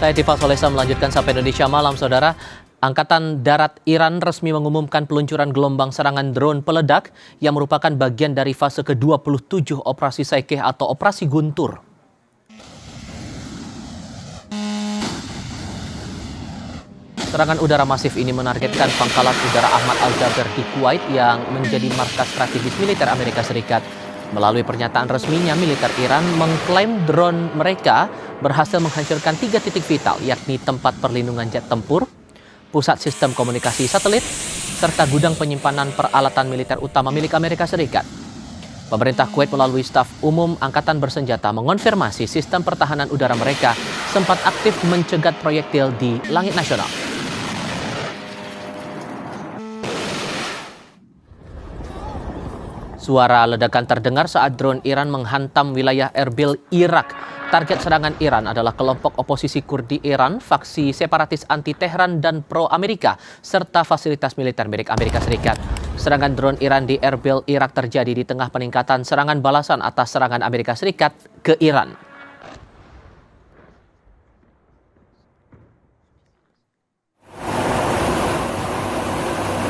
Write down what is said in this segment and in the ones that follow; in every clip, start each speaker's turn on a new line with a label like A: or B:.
A: Saya Tifal Solesa melanjutkan sampai Indonesia Malam, Saudara. Angkatan Darat Iran resmi mengumumkan peluncuran gelombang serangan drone peledak yang merupakan bagian dari fase ke-27 Operasi Saikeh atau Operasi Guntur. Serangan udara masif ini menargetkan pangkalan udara Ahmad Al-Jaber di Kuwait yang menjadi markas strategis militer Amerika Serikat. Melalui pernyataan resminya, militer Iran mengklaim drone mereka berhasil menghancurkan 3 titik vital, yakni tempat perlindungan jet tempur, pusat sistem komunikasi satelit, serta gudang penyimpanan peralatan militer utama milik Amerika Serikat. Pemerintah Kuwait melalui staf umum Angkatan Bersenjata mengonfirmasi sistem pertahanan udara mereka sempat aktif mencegat proyektil di langit nasional. Suara ledakan terdengar saat drone Iran menghantam wilayah Erbil, Irak. Target serangan Iran adalah kelompok oposisi Kurdi Iran, faksi separatis anti-Tehran dan pro-Amerika, serta fasilitas militer milik Amerika Serikat. Serangan drone Iran di Erbil, Irak terjadi di tengah peningkatan serangan balasan atas serangan Amerika Serikat ke Iran.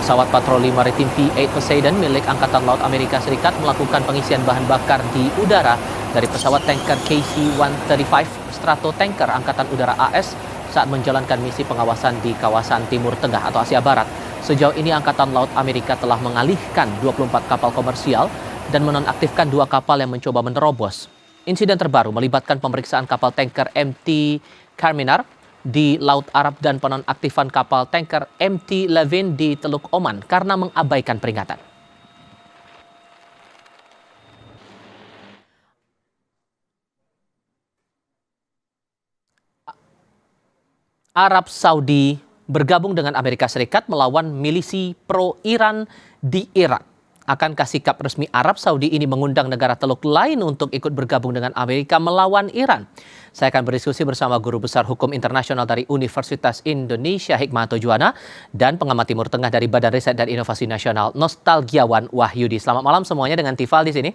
A: Pesawat patroli maritim P-8 Poseidon milik Angkatan Laut Amerika Serikat melakukan pengisian bahan bakar di udara dari pesawat tanker KC-135 Stratotanker Angkatan Udara AS saat menjalankan misi pengawasan di kawasan Timur Tengah atau Asia Barat. Sejauh ini Angkatan Laut Amerika telah mengalihkan 24 kapal komersial dan menonaktifkan 2 kapal yang mencoba menerobos. Insiden terbaru melibatkan pemeriksaan kapal tanker MT Carminar di Laut Arab dan penonaktifan kapal tanker MT Levin di Teluk Oman karena mengabaikan peringatan. Arab Saudi bergabung dengan Amerika Serikat melawan milisi pro-Iran di Irak. Akankah sikap resmi Arab Saudi ini mengundang negara Teluk lain untuk ikut bergabung dengan Amerika melawan Iran? Saya akan berdiskusi bersama Guru Besar Hukum Internasional dari Universitas Indonesia Hikmahanto Juwana dan pengamat Timur Tengah dari Badan Riset dan Inovasi Nasional Nostalgiawan Wahyudi. Selamat malam semuanya dengan Tifal di sini.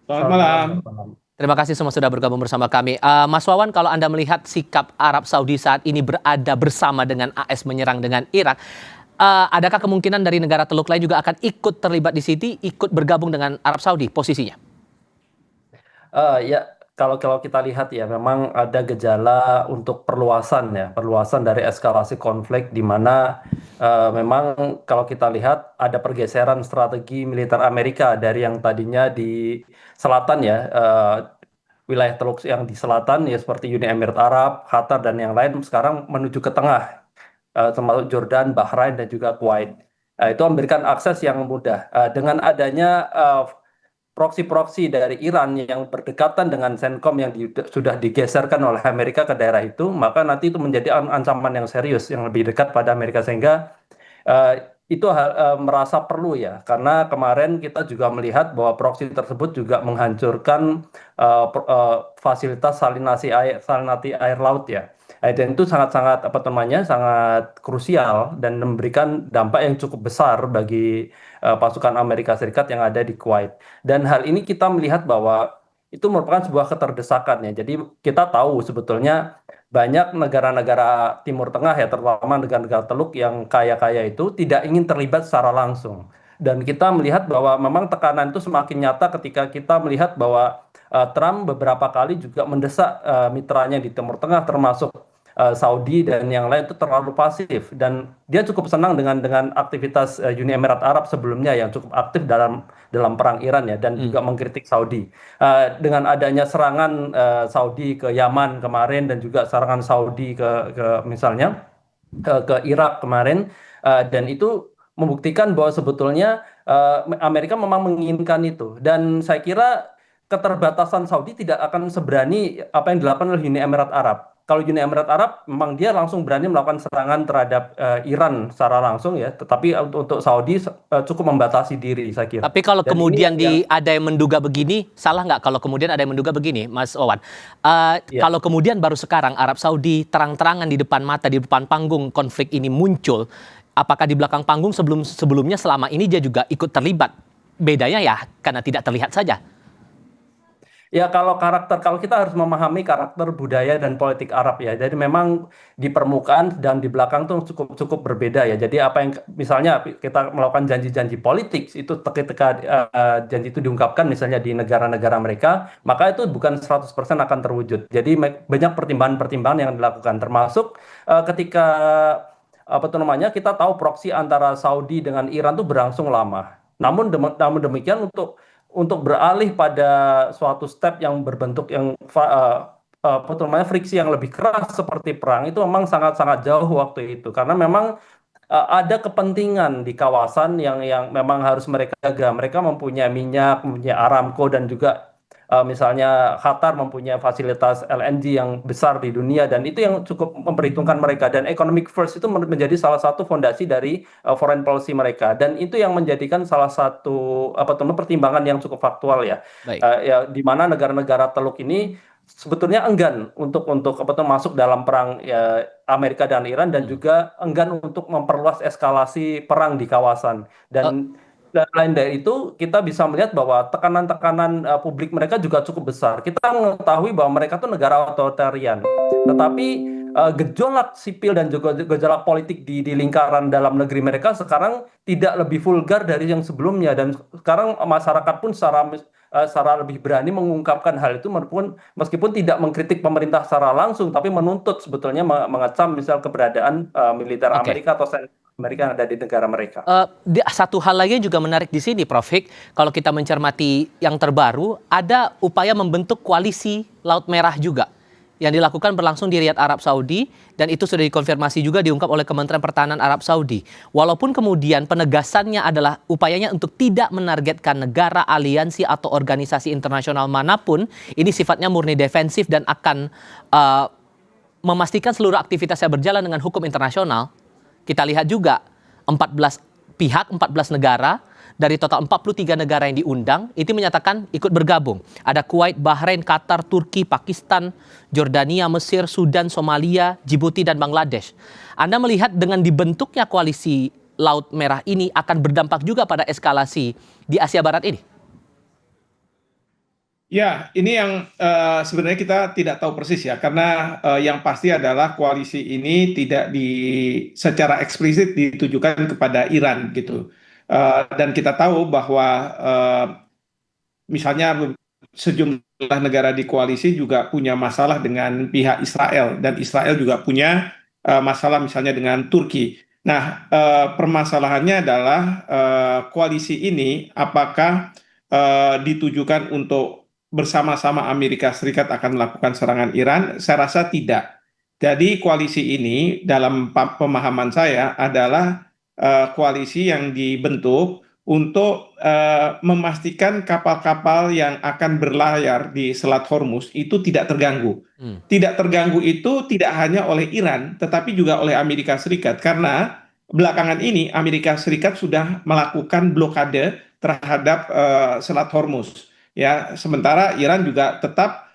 B: Selamat malam.
A: Terima kasih semua sudah bergabung bersama kami. Mas Wawan, kalau Anda melihat sikap Arab Saudi saat ini berada bersama dengan AS menyerang dengan Irak, adakah kemungkinan dari negara Teluk lain juga akan ikut terlibat di sini, ikut bergabung dengan Arab Saudi posisinya?
B: Ya, kalau kita lihat ya, memang ada gejala untuk perluasan dari eskalasi konflik di mana memang kalau kita lihat ada pergeseran strategi militer Amerika dari yang tadinya di selatan ya, wilayah Teluk yang di selatan ya seperti Uni Emirat Arab, Qatar dan yang lain sekarang menuju ke tengah, termasuk Jordan, Bahrain dan juga Kuwait. Itu memberikan akses yang mudah. Dengan adanya proksi-proksi dari Iran yang berdekatan dengan CENTCOM yang sudah digeserkan oleh Amerika ke daerah itu, maka nanti itu menjadi ancaman yang serius, yang lebih dekat pada Amerika, sehingga itu merasa perlu ya, karena kemarin kita juga melihat bahwa proksi tersebut juga menghancurkan fasilitas salinasi air laut ya. Dan itu sangat-sangat sangat krusial dan memberikan dampak yang cukup besar bagi pasukan Amerika Serikat yang ada di Kuwait. Dan hal ini kita melihat bahwa itu merupakan sebuah keterdesakan ya. Jadi kita tahu sebetulnya banyak negara-negara Timur Tengah ya, terutama negara-negara Teluk yang kaya-kaya itu tidak ingin terlibat secara langsung. Dan kita melihat bahwa memang tekanan itu semakin nyata ketika kita melihat bahwa Trump beberapa kali juga mendesak mitranya di Timur Tengah termasuk Saudi dan yang lain itu terlalu pasif, dan dia cukup senang dengan aktivitas Uni Emirat Arab sebelumnya yang cukup aktif dalam perang Iran ya, dan juga mengkritik Saudi. Dengan adanya serangan Saudi ke Yaman kemarin dan juga serangan Saudi ke misalnya ke Irak kemarin, dan itu membuktikan bahwa sebetulnya Amerika memang menginginkan itu, dan saya kira keterbatasan Saudi tidak akan seberani apa yang dilakukan oleh Uni Emirat Arab. Kalau Uni Emirat Arab memang dia langsung berani melakukan serangan terhadap Iran secara langsung ya, tetapi untuk Saudi cukup membatasi diri saya kira.
A: Tapi kalau kemudian ada yang menduga begini, salah nggak kalau kemudian ada yang menduga begini, Mas Wawan? Kalau kemudian baru sekarang Arab Saudi terang-terangan di depan mata, di depan panggung konflik ini muncul, apakah di belakang panggung sebelumnya selama ini dia juga ikut terlibat? Bedanya ya karena tidak terlihat saja.
B: Ya kalau kita harus memahami karakter budaya dan politik Arab ya. Jadi memang di permukaan dan di belakang tuh cukup cukup berbeda ya. Jadi apa yang misalnya kita melakukan janji-janji politik itu ketika janji itu diungkapkan misalnya di negara-negara mereka, maka itu bukan 100% akan terwujud. Jadi banyak pertimbangan-pertimbangan yang dilakukan termasuk ketika apa tuh namanya kita tahu proksi antara Saudi dengan Iran tuh berlangsung lama. Namun demikian untuk beralih pada suatu step yang berbentuk yang apa tuh namanya friksi yang lebih keras seperti perang itu memang sangat-sangat jauh waktu itu karena memang ada kepentingan di kawasan yang memang harus mereka jaga. Mereka mempunyai minyak, mempunyai Aramco dan juga misalnya Qatar mempunyai fasilitas LNG yang besar di dunia dan itu yang cukup memperhitungkan mereka dan economic first itu menjadi salah satu fondasi dari foreign policy mereka dan itu yang menjadikan salah satu apa teman pertimbangan yang cukup faktual ya.
A: Baik.
B: Ya di mana negara-negara Teluk ini sebetulnya enggan untuk apa tuh masuk dalam perang ya, Amerika dan Iran dan
A: Hmm.
B: juga enggan untuk memperluas eskalasi perang di kawasan
A: Eh,
B: dan lain dari itu kita bisa melihat bahwa tekanan-tekanan publik mereka juga cukup besar. Kita mengetahui bahwa mereka tuh negara otoritarian, tetapi gejolak sipil dan juga gejolak politik di lingkaran dalam negeri mereka sekarang tidak lebih vulgar dari yang sebelumnya dan sekarang masyarakat pun secara lebih berani mengungkapkan hal itu meskipun tidak mengkritik pemerintah secara langsung tapi menuntut sebetulnya mengecam misal keberadaan militer
A: Oke.
B: Amerika atau senjata Amerika yang ada di negara mereka.
A: Satu hal lagi yang juga menarik di sini, Prof. Hik, kalau kita mencermati yang terbaru, ada upaya membentuk koalisi Laut Merah juga yang dilakukan berlangsung di Riyadh, Arab Saudi, dan itu sudah dikonfirmasi juga diungkap oleh Kementerian Pertahanan Arab Saudi. Walaupun kemudian penegasannya adalah upayanya untuk tidak menargetkan negara, aliansi, atau organisasi internasional manapun, ini sifatnya murni defensif dan akan eh, memastikan seluruh aktivitasnya berjalan dengan hukum internasional. Kita lihat juga 14 pihak, 14 negara dari total 43 negara yang diundang itu menyatakan ikut bergabung. Ada Kuwait, Bahrain, Qatar, Turki, Pakistan, Jordania, Mesir, Sudan, Somalia, Djibouti, dan Bangladesh. Anda melihat dengan dibentuknya koalisi Laut Merah ini akan berdampak juga pada eskalasi di Asia Barat ini?
C: Ya, ini yang sebenarnya kita tidak tahu persis ya, karena yang pasti adalah koalisi ini tidak secara eksplisit ditujukan kepada Iran gitu. Dan kita tahu bahwa misalnya sejumlah negara di koalisi juga punya masalah dengan pihak Israel dan Israel juga punya masalah misalnya dengan Turki. Nah, permasalahannya adalah koalisi ini apakah ditujukan untuk bersama-sama Amerika Serikat akan melakukan serangan Iran? Saya rasa tidak. Jadi koalisi ini dalam pemahaman saya adalah koalisi yang dibentuk untuk memastikan kapal-kapal yang akan berlayar di Selat Hormuz itu tidak terganggu.
A: Hmm.
C: Tidak terganggu itu tidak hanya oleh Iran, tetapi juga oleh Amerika Serikat. Karena belakangan ini Amerika Serikat sudah melakukan blokade terhadap Selat Hormuz. Ya, sementara Iran juga tetap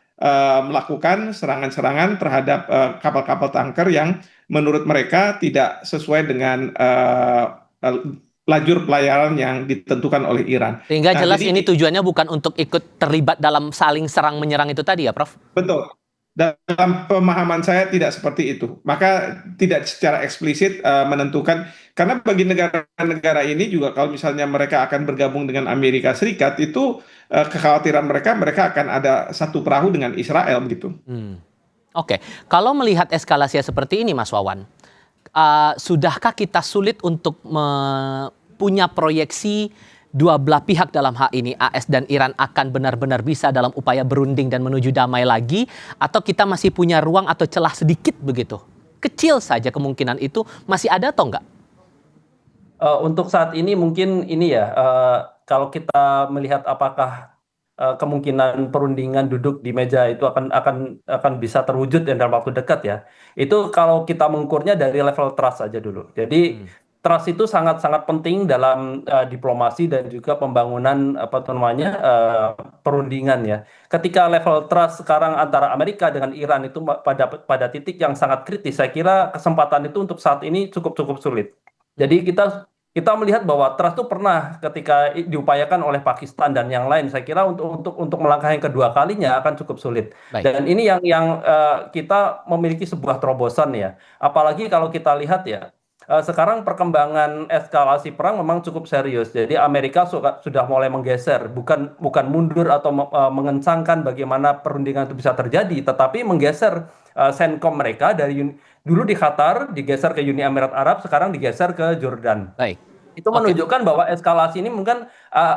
C: melakukan serangan-serangan terhadap kapal-kapal tanker yang menurut mereka tidak sesuai dengan lajur pelayaran yang ditentukan oleh Iran.
A: Sehingga
C: Nah,
A: jelas
C: jadi
A: ini tujuannya bukan untuk ikut terlibat dalam saling serang menyerang itu tadi ya, Prof?
C: betul. Dalam pemahaman saya tidak seperti itu. Maka tidak secara eksplisit menentukan karena bagi negara-negara ini juga kalau misalnya mereka akan bergabung dengan Amerika Serikat itu kekhawatiran mereka akan ada satu perahu dengan Israel gitu.
A: Oke, kalau melihat eskalasi seperti ini, Mas Wawan, sudahkah kita sulit untuk punya proyeksi dua belah pihak dalam hal ini, AS dan Iran, akan benar-benar bisa dalam upaya berunding dan menuju damai lagi, atau kita masih punya ruang atau celah sedikit begitu? Kecil saja kemungkinan itu, masih ada atau enggak?
B: Untuk saat ini mungkin ini ya, kalau kita melihat apakah kemungkinan perundingan duduk di meja itu akan bisa terwujud dalam waktu dekat ya. Itu kalau kita mengukurnya dari level trust saja dulu. Jadi trust itu sangat-sangat penting dalam diplomasi dan juga pembangunan apa namanya perundingan ya. Ketika level trust sekarang antara Amerika dengan Iran itu pada titik yang sangat kritis, saya kira kesempatan itu untuk saat ini cukup sulit. Jadi kita kita melihat bahwa trust itu pernah ketika diupayakan oleh Pakistan dan yang lain, saya kira untuk melangkah yang kedua kalinya akan cukup sulit.
A: Baik.
B: Dan ini yang kita memiliki sebuah terobosan ya. Apalagi kalau kita lihat ya, sekarang perkembangan eskalasi perang memang cukup serius. Jadi Amerika sudah mulai menggeser, bukan mundur atau mengencangkan bagaimana perundingan itu bisa terjadi, tetapi menggeser CENTCOM mereka dulu di Qatar, digeser ke Uni Emirat Arab, sekarang digeser ke Jordan.
A: Baik.
B: Itu menunjukkan bahwa eskalasi ini mungkin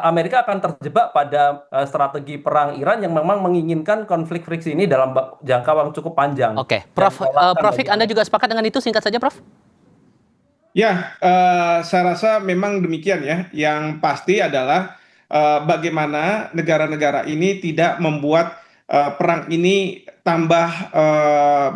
B: Amerika akan terjebak pada strategi perang Iran yang memang menginginkan konflik friksi ini dalam jangka waktu cukup panjang.
A: Oke, Prof. Fik, Anda juga sepakat dengan itu? Singkat saja, Prof.
C: Ya, saya rasa memang demikian ya. Yang pasti adalah bagaimana negara-negara ini tidak membuat perang ini tambah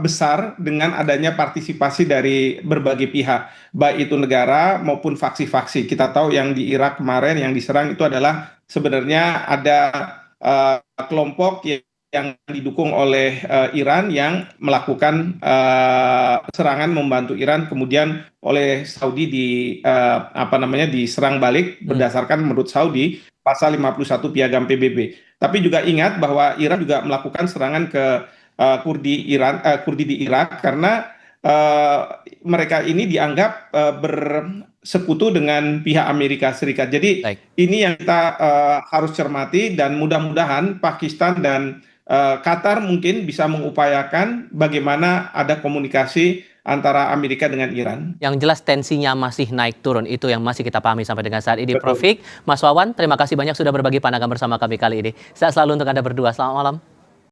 C: besar dengan adanya partisipasi dari berbagai pihak, baik itu negara maupun faksi-faksi. Kita tahu yang di Irak kemarin yang diserang itu adalah sebenarnya ada kelompok yang didukung oleh Iran yang melakukan serangan membantu Iran, kemudian oleh Saudi diserang balik berdasarkan menurut Saudi pasal 51 Piagam PBB. Tapi juga ingat bahwa Iran juga melakukan serangan ke Kurdi di Irak karena mereka ini dianggap bersekutu dengan pihak Amerika Serikat. Jadi ini yang kita harus cermati, dan mudah-mudahan Pakistan dan Qatar mungkin bisa mengupayakan bagaimana ada komunikasi antara Amerika dengan Iran.
A: Yang jelas tensinya masih naik turun, itu yang masih kita pahami sampai dengan saat ini. Prof. Fik, Mas Wawan, terima kasih banyak sudah berbagi pandangan bersama kami kali ini. Sehat selalu untuk Anda berdua, selamat malam.